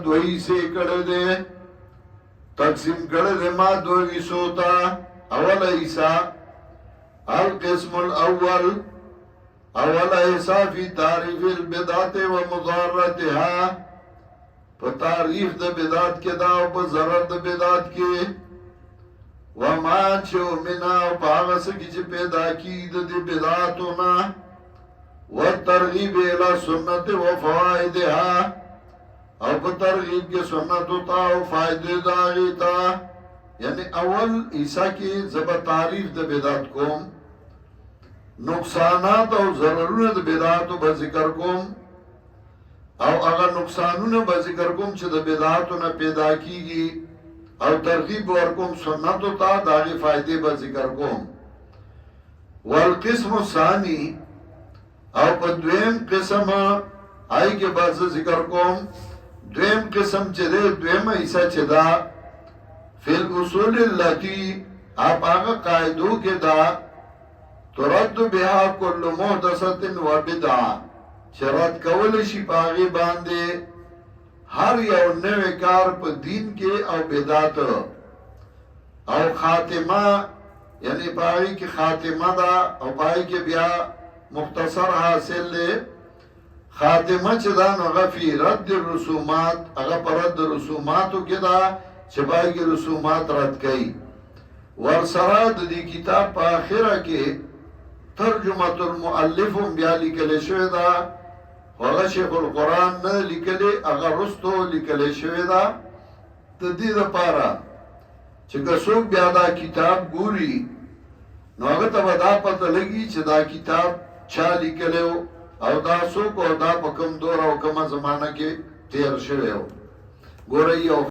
دوئی سے کردے تقسیم کردے ما دوئی سوتا اول ایسا القسم الاول اول ایسا فی تعریف البدعات و مضارتها پا تعریف دا بدعات کے دا و پا ضرر دا بدعات کے وما چو منا و پا آغا سکی چی پیدا کی دا دی بدعاتونا و ترغیب الى سنت و فوائدها او پا ترغیب کے سنتو تا و فائدے داغی تا یعنی اول عیسیٰ کی زبا تعریف دا بدعات کوم نقصانات او ضررون دا بدعاتو با ذکر کوم او اگر نقصانون با ذکر کوم چه دا بدعاتو نا پیدا کیگی او ترغیب ورکوم سنتو تا داغی فائدے با ذکر کوم والقسم ثانی او پا دویم قسم آئی کے بعد ذکر کوم دویم قسم چه دے دویم ایسا چه دا فی الاصول اللتی آپ آگا قائدو کے دا ترد بها کل محدثت و بدعا چرد کول شی پاغی باندے ہر یو نوے کار پا دین کے او بدعات او خاتمہ یعنی پاغی کی خاتمہ دا او پاغی کے بیا مختصر حاصل لے خاتمہ چدا نو فی رد رسومات اگا پر رد رسوماتو کے دا چپائی کی رسومات رد کئی ورسراد دی کتاب پا آخرہ کے ترجمت المؤلف بیا لکلے شوی دا وغا شیخ القرآن نا لکلے اگا رستو لکلے شوی دا تدید پارا چکا سوک بیا دا کتاب گوری نو اگا تبا دا پتا لگی چه دا کتاب چا لکلے ہو او دا سوک او دا پا کم دورا او کم زمانہ کے تیر شوی ہو گو رہی ہو